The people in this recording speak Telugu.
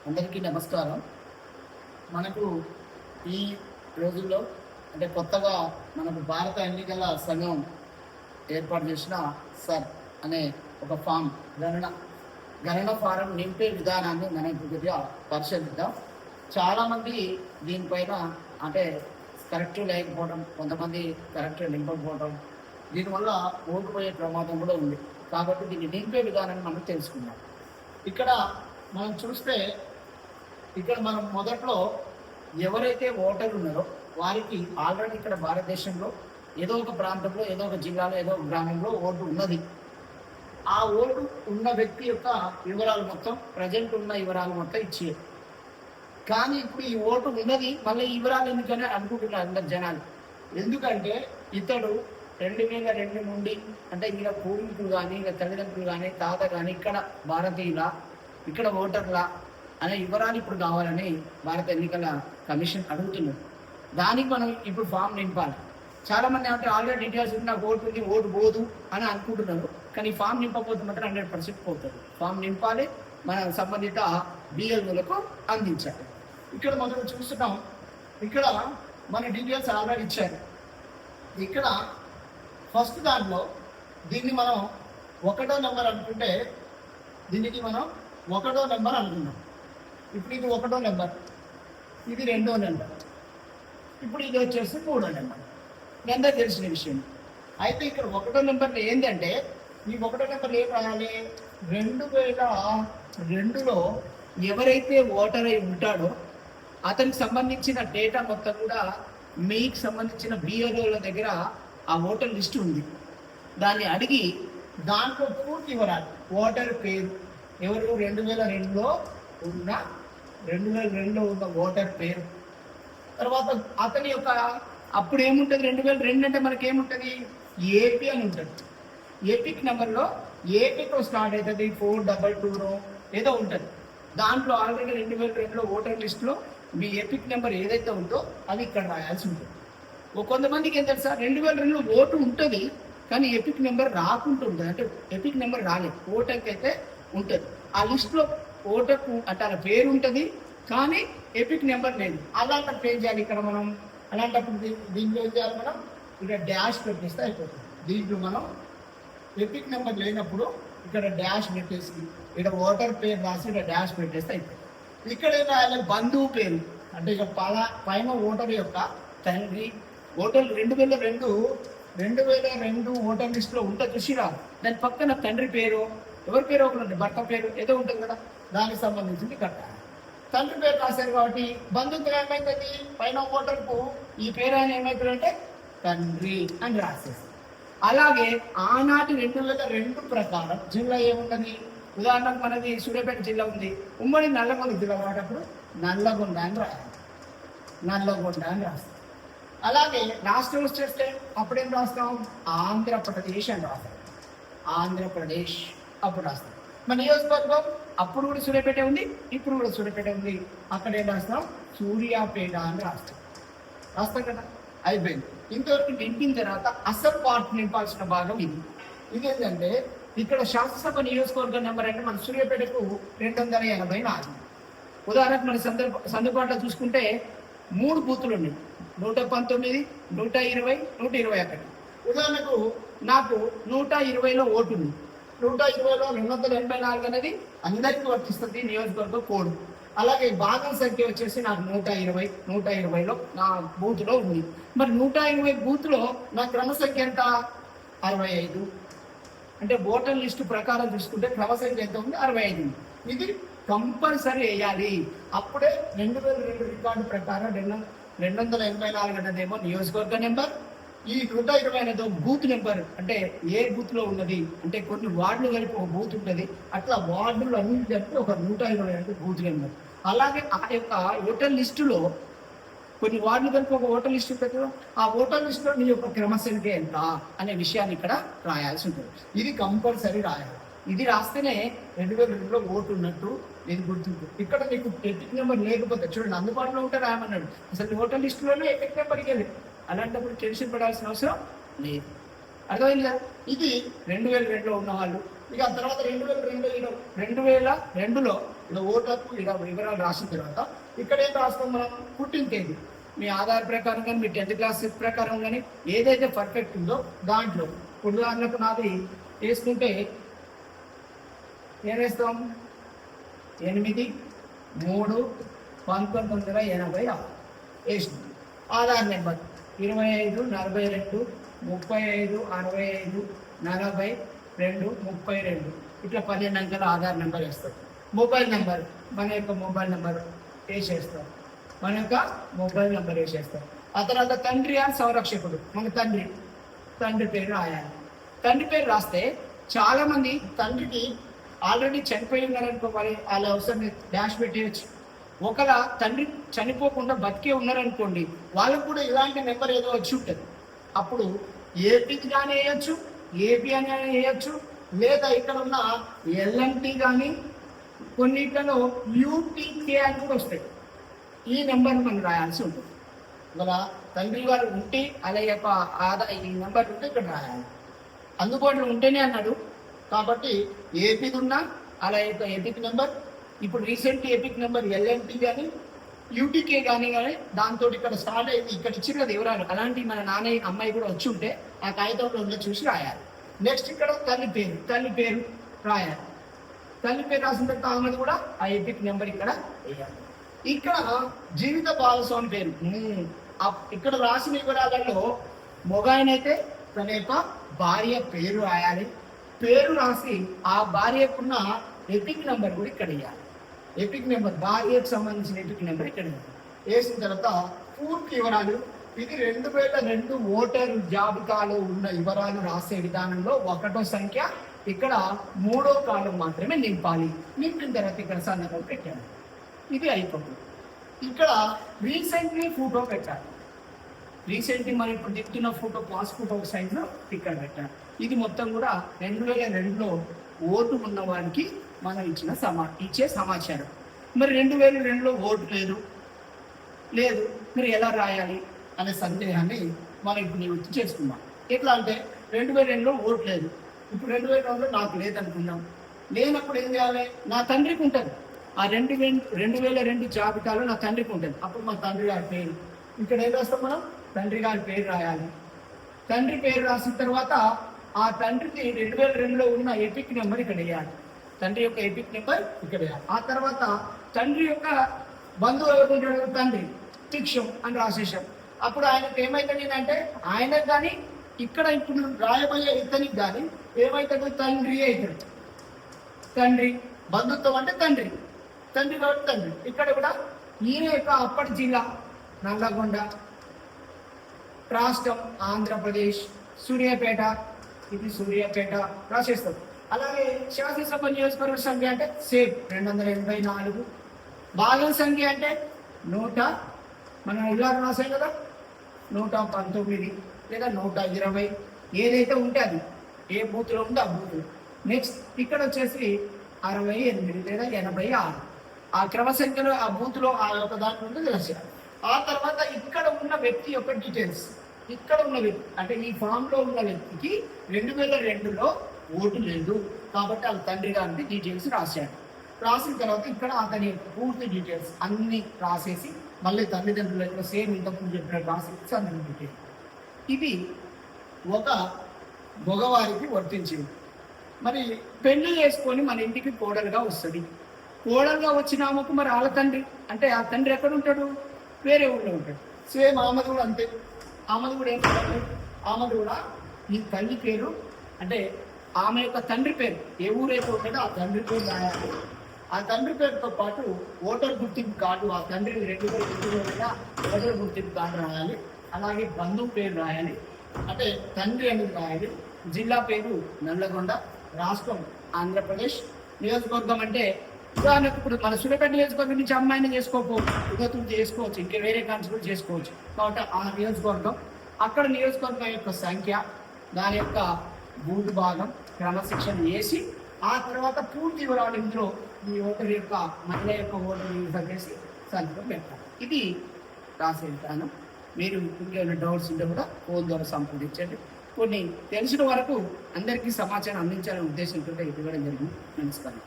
అందరికీ నమస్కారం. మనకు ఈ రోజుల్లో అంటే కొత్తగా మనకు భారత ఎన్నికల సంఘం ఏర్పాటు చేసిన సర్ అనే ఒక ఫామ్ గణన ఫారం నింపే విధానాన్ని మనం కొద్దిగా పరిశీలిద్దాం. చాలామంది దీనిపైన అంటే కరెక్ట్ లేకపోవడం, కొంతమంది కరెక్ట్ నింపకపోవడం, దీనివల్ల ఓడిపోయే ప్రమాదం కూడా ఉంది. కాబట్టి దీన్ని నింపే విధానాన్ని మనం తెలుసుకుందాం. ఇక్కడ మనం చూస్తే మనం మొదట్లో ఎవరైతే ఓటర్లు ఉన్నారో వారికి ఆల్రెడీ ఇక్కడ భారతదేశంలో ఏదో ఒక ప్రాంతంలో, ఏదో ఒక జిల్లాలో, ఏదో ఒక గ్రామంలో ఓటు ఉన్నది. ఆ ఓటు ఉన్న వ్యక్తి యొక్క వివరాలు మొత్తం, ప్రజెంట్ ఉన్న వివరాలు మొత్తం ఇచ్చేది. కానీ ఇప్పుడు ఈ ఓటు ఉన్నది, మళ్ళీ ఈ వివరాలు ఎందుకని అనుకుంటున్నారు అందరు జనాలు. ఎందుకంటే ఇతడు 2002 నుండి అంటే ఇలా పూర్వీకులు కానీ, ఇలా తల్లిదండ్రులు కానీ, తాత కానీ ఇక్కడ భారతీయుల, ఇక్కడ ఓటర్ల అనే వివరాలు ఇప్పుడు కావాలని భారత ఎన్నికల కమిషన్ అడుగుతున్నారు. దానికి మనం ఇప్పుడు ఫామ్ నింపాలి. చాలామంది అంటే ఆల్రెడీ డీటెయిల్స్ ఉంది, నాకు ఓటు ఉంది, ఓటు పోదు అని అనుకుంటున్నారు. కానీ ఫామ్ నింపకపోతే మాత్రం 100% పోతుంది. ఫామ్ నింపాలి, మన సంబంధిత బిఎల్ఓలకు అందించాలి. ఇక్కడ మనం చూస్తున్నాం, ఇక్కడ మన డీటెయిల్స్ ఆల్రెడీ ఇచ్చారు. ఇక్కడ ఫస్ట్ దాంట్లో దీన్ని మనం 1వ నెంబర్ అనుకుంటే, దీనికి మనం 1వ నెంబర్ అనుకున్నాం. ఇప్పుడు ఇది 1వ నెంబర్, ఇది 2వ నెంబర్, ఇప్పుడు ఇది వచ్చేసి 3వ నెంబర్. మీ అందరూ తెలిసిన విషయం. అయితే ఇక్కడ 1వ నెంబర్లో ఏంటంటే, ఈ 1వ నెంబర్లో ఏం రాయాలి? 2002లో ఎవరైతే ఓటర్ అయి ఉంటాడో అతనికి సంబంధించిన డేటా మొత్తం కూడా మీకు సంబంధించిన బిఎల్ఓల దగ్గర ఆ ఓటర్ లిస్ట్ ఉంది. దాన్ని అడిగి దాంట్లో పూర్తి వివరాలు, ఓటర్ పేరు, ఎవరు 2002లో ఉన్న ఓటర్ పేరు, తర్వాత అతని యొక్క అప్పుడు ఏముంటుంది, 2002 అంటే మనకి ఏముంటుంది, ఏపీ అని ఉంటుంది. ఏపీకి నెంబర్లో ఏపీతో స్టార్ట్ అవుతుంది, 422 ఏదో ఉంటుంది. దాంట్లో ఆల్రెడీ 2002లో ఓటర్ లిస్టులో మీ ఎపిక్ నెంబర్ ఏదైతే ఉందో అది ఇక్కడ రాయాల్సి ఉంటుంది. కొంతమందికి ఏం తెలుసా, 2002లో ఓటు ఉంటుంది కానీ ఎపిక్ నెంబర్ రాకుంటుంది. అంటే ఎపిక్ నెంబర్ రాలేదు, ఓటర్కి అయితే ఉంటుంది. ఆ లిస్టులో ఓటర్కు అంటే అలా పేరు ఉంటుంది కానీ ఎపిక్ నెంబర్ లేదు. అలాంటప్పుడు ఏం చేయాలి ఇక్కడ మనం? అలాంటప్పుడు దీంట్లో ఏం చేయాలి మనం? ఇక్కడ డాష్ పెట్టేస్తే అయిపోతుంది. దీంట్లో మనం ఎపిక్ నెంబర్ లేనప్పుడు ఇక్కడ డాష్ పెట్టేసి, ఇక్కడ ఓటర్ పేరు రాసి ఇక్కడ డాష్ పెట్టేస్తే అయిపోతుంది. ఇక్కడ ఏం రాయాలి? బంధువు పేరు. అంటే ఇక పైన ఓటర్ యొక్క తండ్రి, ఓటర్ 2002 ఓటర్ లిస్టులో ఉంటుంది చూసిరా, దాని పక్కన తండ్రి పేరు, ఎవరి పేరు ఒకటి, భర్త పేరు ఏదో ఉంటుంది కదా, దానికి సంబంధించింది కట్టాలి. తండ్రి పేరు రాశారు కాబట్టి బంధుత్వం ఏమైతుంది, పైన ఓటర్కు ఈ పేరు ఆయన ఏమవుతుందంటే తండ్రి అని రాసేసి. అలాగే ఆనాటి 2002 ప్రకారం జిల్లా ఏమున్నది, ఉదాహరణకు మనది సూర్యాపేట జిల్లా ఉంది, ఉమ్మడి నల్లగొండ జిల్లా వాటప్పుడు నల్లగొండ అని రాయాలి, నల్లగొండ అని రాస్తాం. అలాగే రాష్ట్రం వచ్చేస్తే అప్పుడేం రాస్తాం, ఆంధ్రప్రదేశ్ అని రాస్తాం, ఆంధ్రప్రదేశ్ అప్పుడు రాస్తాం. మన నియోజకవర్గం అప్పుడు కూడా సూర్యాపేట ఉంది, ఇప్పుడు కూడా సూర్యాపేట ఉంది, అక్కడ ఏం రాస్తాం, సూర్యాపేట అని రాస్తాం కదా. అయిపోయింది. ఇంతవరకు నింపిన తర్వాత అసలు పార్ట్ నింపాల్సిన భాగం ఇది. ఏంటంటే ఇక్కడ శాసనసభ నియోజకవర్గం నెంబర్ అంటే మన సూర్యాపేటకు 284. ఉదాహరణకు మన సందుబాటులో చూసుకుంటే 3 బూతులు ఉన్నాయి, 119, 120, 121. ఉదాహరణకు నాకు 120లో ఓటు ఉంది. 120లో 284 అనేది అందరికీ వర్తిస్తుంది నియోజకవర్గ కోడ్. అలాగే భాగం సంఖ్య వచ్చేసి నాకు 120లో నా బూత్లో ఉంది. మరి 120 బూత్లో నా క్రమ సంఖ్య ఎంత? 65. అంటే ఓటర్ లిస్టు ప్రకారం చూసుకుంటే క్రమ సంఖ్య ఎంత ఉంది? 65. ఇది కంపల్సరీ వేయాలి. అప్పుడే 2002 రికార్డు ప్రకారం 284 అనేదేమో నియోజకవర్గ నెంబర్, ఈ 120 అనేది బూత్ నెంబర్. అంటే ఏ బూత్లో ఉన్నది అంటే కొన్ని వార్డులు కలిపి ఒక బూత్ ఉంటుంది, అట్లా వార్డులు అన్ని కలిపి ఒక 120 బూత్ నెంబర్. అలాగే ఆ యొక్క ఓటర్ లిస్టులో కొన్ని వార్డులు కలిపి ఒక ఓటర్ లిస్టు ఉంటుంది. ఆ ఓటర్ లిస్టులో నీ యొక్క క్రమసంఖ్య ఎంత అనే విషయాన్ని ఇక్కడ రాయాల్సి ఉంటుంది. ఇది కంపల్సరీ రాయాలి. ఇది రాస్తేనే 2002లో ఓటు ఉన్నట్టు ఇది గుర్తుంటుంది. ఇక్కడ నీకు ఎపిక్ నెంబర్ లేకపోతే చూడండి, అందుబాటులో ఉంటే రాయమన్నాడు, అసలు ఓటర్ లిస్టులోనే ఎపిక్ నెంబర్ ఇవ్వలేదు. అలాంటప్పుడు టెన్షన్ పడాల్సిన అవసరం లేదు. అర్థమైంది కదా. ఇది 2002లో ఉన్న వాళ్ళు. ఇక తర్వాత 2002లో ఇలా ఓటర్కు ఇలా వివరాలు రాసిన తర్వాత ఇక్కడ ఏం రాస్తాం మనం? పుట్టిన తేదీ, మీ ఆధార్ ప్రకారం కానీ మీ 10th క్లాస్ ప్రకారం కానీ ఏదైతే పర్ఫెక్ట్ ఉందో దాంట్లో. ఉదాహరణకు నాది వేసుకుంటే ఏం వేస్తాం? 8/3/1986 వేసినాం. ఆధార్ నెంబర్ 25 42 35 65 42 32 ఇట్లా 12 అంకెల ఆధార్ నెంబర్ వేస్తాం. మొబైల్ నెంబర్ మన యొక్క మొబైల్ నెంబర్ వేసేస్తాం. ఆ తర్వాత తండ్రి అని సంరక్షకుడు, మన తండ్రి పేరు రాయాలి. తండ్రి పేరు రాస్తే చాలా మంది తండ్రికి ఆల్రెడీ చనిపోయి ఉన్నారనుకో, మరి వాళ్ళ అవసరం డాష్ పెట్టేయచ్చు. ఒకవేళ తండ్రి చనిపోకుండా బతికే ఉన్నారనుకోండి, వాళ్ళకు కూడా ఇలాంటి నెంబర్ ఏదో వచ్చి ఉంటుంది. అప్పుడు ఏపీకి కానీ వేయచ్చు, ఏపీ అని వేయచ్చు, లేదా ఇక్కడ ఉన్న ఎల్ఎంటీ కానీ కొన్నిట్లలో యూటీకే అని కూడా వస్తాయి. ఈ నెంబర్ని మనం రాయాల్సి ఉంటుంది. ఇవాళ తండ్రి గారు ఉంటే అలా యొక్క ఈ నెంబర్ ఉంటే ఇక్కడ రాయాలి. అందుబాటులో ఉంటేనే అన్నాడు కాబట్టి ఏపీది ఉన్నా అలా యొక్క ఎపిక్ నెంబర్, ఇప్పుడు రీసెంట్ ఎపిక్ నెంబర్ ఎల్ఎంటీ కానీ యూటీకే కానీ దాంతో ఇక్కడ స్టార్ట్ అయింది. ఇక్కడ ఇచ్చిన కదా వివరాలు, అలాంటి మన నాన్న అమ్మాయి కూడా వచ్చి ఉంటే ఆ కాగితంలో ఉందో చూసి రాయాలి. నెక్స్ట్ ఇక్కడ తల్లి పేరు రాయాలి. తల్లి పేరు రాసిన తర్వాత ఆమెది కూడా ఆ ఎపిక్ నెంబర్ ఇక్కడ వేయాలి. ఇక్కడ జీవిత భాగస్వామి పేరు ఇక్కడ రాసిన వివరాలలో మొగాయనైతే తన యొక్క భార్య పేరు రాయాలి. పేరు రాసి ఆ భార్యకున్న ఎపిక్ నెంబర్ కూడా ఇక్కడ వేయాలి. ఎపిక్ నెంబర్, భార్యకు సంబంధించిన ఎపిక్ నెంబర్ ఇక్కడ వేసిన తర్వాత పూర్తి వివరాలు. ఇది 2002 ఓటరు జాబితాలో ఉన్న వివరాలు రాసే విధానంలో 1వ సంఖ్య, ఇక్కడ 3వ కాలం మాత్రమే నింపాలి. నింపిన తర్వాత ఇక్కడ సంతకం పెట్టాలి. ఇది అయిపోతుంది. ఇక్కడ రీసెంట్లీ ఫోటో పెట్టాలి. రీసెంట్లీ మనం ఇప్పుడు దిగుతున్న ఫోటో పాస్పోర్ట్ ఒక సైజులో ఇక్కడ పెట్టాలి. ఇది మొత్తం కూడా 2002లో ఓటు ఉన్న వారికి మనం ఇచ్చే సమాచారం. మరి 2002లో ఓటు లేదు మీరు ఎలా రాయాలి అనే సందేహాన్ని మనం ఇప్పుడు నివృత్తి చేసుకుందాం. ఎట్లా అంటే 2002లో ఓటు లేదు, ఇప్పుడు 2002లో నాకు లేదనుకుందాం. లేనప్పుడు ఏం చేయాలి? నా తండ్రికి ఉంటుంది. ఆ 2002 జాబితాలో నా తండ్రికి ఉంటుంది. అప్పుడు మా తండ్రి గారి పేరు ఇక్కడ ఏం రాస్తాం? మనం తండ్రి గారి పేరు రాయాలి. తండ్రి పేరు రాసిన తర్వాత ఆ తండ్రికి 2002లో ఉన్న ఎపిక్ నెంబర్ ఇక్కడ వేయాలి. తండ్రి యొక్క ఎపిక్ నెంబర్ ఇక్కడ వేయాలి. ఆ తర్వాత తండ్రి యొక్క బంధువు ఎవరు? తండ్రి శిక్షం అని రాసేసాం. అప్పుడు ఆయనకు ఏమైతుంది అంటే ఆయనకు కానీ ఇక్కడ ఇప్పుడు రాయబోయే ఇతనికి కానీ ఏమైతుంది? తండ్రి అవుతుంది. తండ్రి బంధుత్వం అంటే తండ్రి కాబట్టి తండ్రి. ఇక్కడ కూడా ఈయన యొక్క అప్పటి జిల్లా నల్లగొండ, రాష్ట్రం ఆంధ్రప్రదేశ్, సూర్యాపేట, ఇది సూర్యాపేట రాసేస్తాం. అలాగే శాసనసభ నియోజకవర్గ సంఖ్య అంటే సేమ్ 284, భాగం సంఖ్య అంటే 100, మనం ఇలా రాసాం కదా 119 లేదా 120, ఏదైతే ఉంటే అది ఏ బూత్లో ఉందో ఆ బూత్. నెక్స్ట్ ఇక్కడ వచ్చేసి 68 లేదా 86, ఆ క్రమ సంఖ్యలో ఆ బూత్లో ఆ యొక్క దాంట్లో ఉంటుంది రాశారు. ఆ తర్వాత ఇక్కడ ఉన్న వ్యక్తి యొక్క డీటెయిల్స్, ఇక్కడ ఉన్న వ్యక్తి అంటే ఈ ఫామ్లో ఉన్న వ్యక్తికి 2002లో ఓటు లేదు కాబట్టి వాళ్ళ తండ్రి గారికి డీటెయిల్స్ రాశాడు. రాసిన తర్వాత ఇక్కడ అతని పూర్తి డీటెయిల్స్ అన్ని రాసేసి మళ్ళీ తల్లిదండ్రుల సేమ్ ఇంతకుముందు చెప్పినట్టు రాసేసి అతని డీటెయిల్స్. ఇది ఒక మగవారికి వర్తించింది. మరి పెళ్లి చేసుకొని మన ఇంటికి కోడలుగా వస్తుంది. కోడలుగా వచ్చిన ఆమెకు మరి వాళ్ళ తండ్రి అంటే ఆ తండ్రి ఎక్కడ ఉంటాడు? వేరే ఊళ్ళో ఉంటాడు. సేమ్ ఆమెది కూడా అంతే. ఆమెది కూడా ఏంటంటే ఆమెది కూడా ఈ తల్లి పేరు అంటే ఆమె యొక్క తండ్రి పేరు ఏ ఊరైతే ఉంటాడో ఆ తండ్రి పేరు రాయాలి. ఆ తండ్రి పేరుతో పాటు ఓటర్ గుర్తింపు కార్డు, ఆ తండ్రికి 2002 ఓటర్ గుర్తింపు కార్డు రాయాలి. అలాగే బంధువు పేరు రాయాలి, అంటే తండ్రి అనేది రాయాలి. జిల్లా పేరు నల్లగొండ, రాష్ట్రం ఆంధ్రప్రదేశ్, నియోజకవర్గం అంటే ఉదాహరణకు ఇప్పుడు మన సూర్యాపేట నియోజకవర్గం నుంచి అమ్మాయిని చేసుకోవచ్చు, ఇంకా వేరే కాన్స్టిట్యూట్ చేసుకోవచ్చు. కాబట్టి ఆ నియోజకవర్గం, అక్కడ నియోజకవర్గం యొక్క సంఖ్య, దాని యొక్క బూత్ భాగం, క్రమశిక్షణ వేసి ఆ తర్వాత పూర్తి వివరాలు ఇందులో ఈ ఓటర్ యొక్క మహిళ యొక్క ఓటర్ యూజర్ చేసి సంతకం పెట్టాలి. ఇది రాసే విధానం. మీరు ఇంకేమైనా డౌట్స్ ఉంటే కూడా ఫోన్ ద్వారా సంప్రదించండి. కొన్ని తెలిసిన వరకు అందరికీ సమాచారం అందించాలనే ఉద్దేశంతో ఇవ్వడం జరిగింది. నమస్కారం.